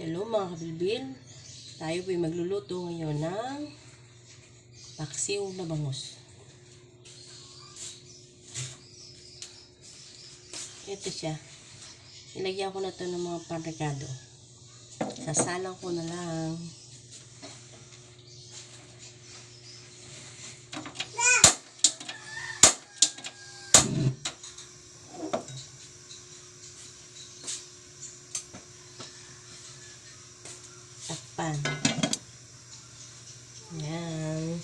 Hello mga kabilbil, tayo po'y magluluto ngayon ng paksiw na bangus. Ito siya, nilagyan ko na to ng mga panrekado. Sasalang ko na lang. Takpan. Yan.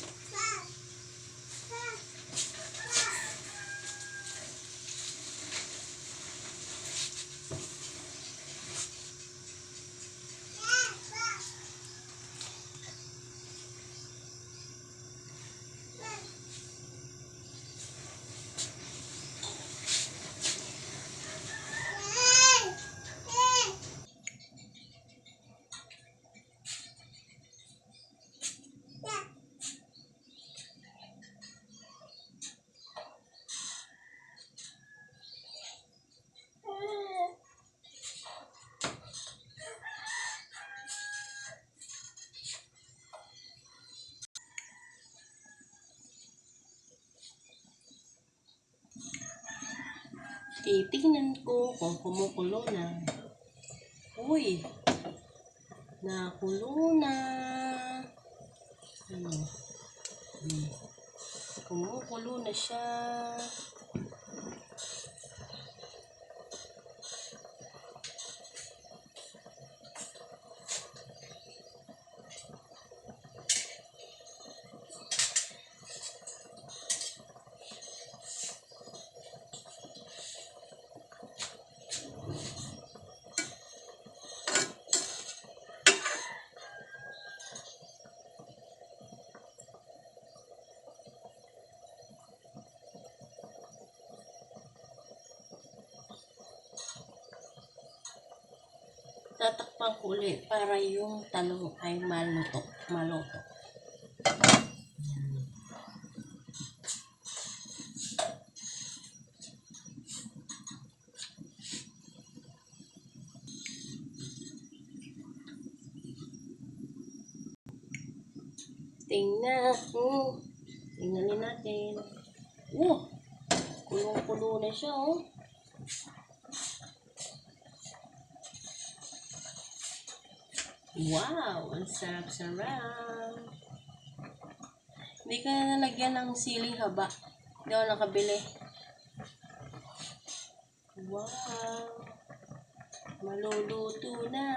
Titingnan ko kung kumukulo na. Uy! Nakulo na. Kumukulo na siya. Tatakpan ko ulit para yung talong ay maluto. Tingnan natin. Kulong-kulo na siya, oh. Wow, ang sarap-sarap. Hindi ka na nalagyan ng siling haba. Hindi ako nakabili. Wow. Maluluto na.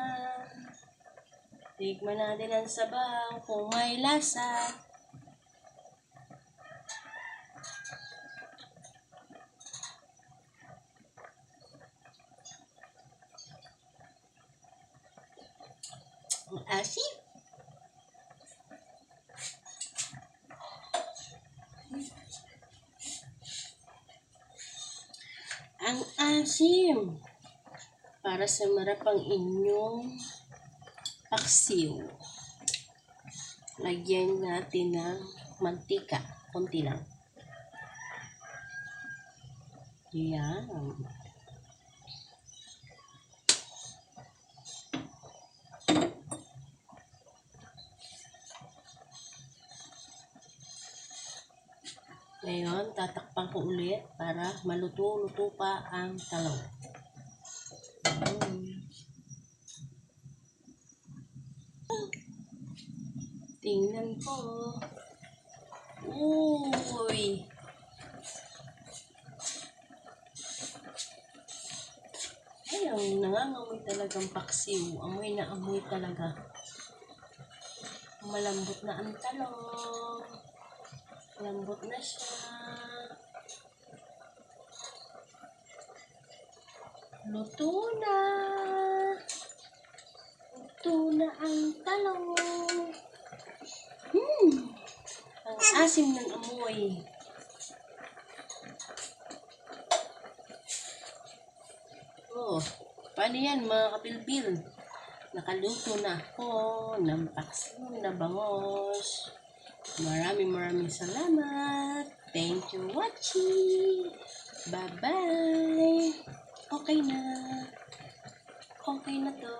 Tikman natin ang sabaw kung may lasa. Ang asim. Ang asim. Para sa marap ang inyong paksiw. Lagyan natin ng mantika. Konti lang. Yan. Ngayon, tatakpan ko ulit para maluto-luto pa ang talong. Tingnan ko. Uy! Ay, ang nangangamoy talagang paksiw. Amoy na amoy talaga. Malambot na ang talong. Lambot na siya. Luto na. Luto na ang talong. Ang asim ng amoy. Oh, paano yan mga kapilbil? Nakaluto na ako ng paksiw na bangus. Maraming salamat. Thank you watching. Bye-bye. Okay na. Okay na to.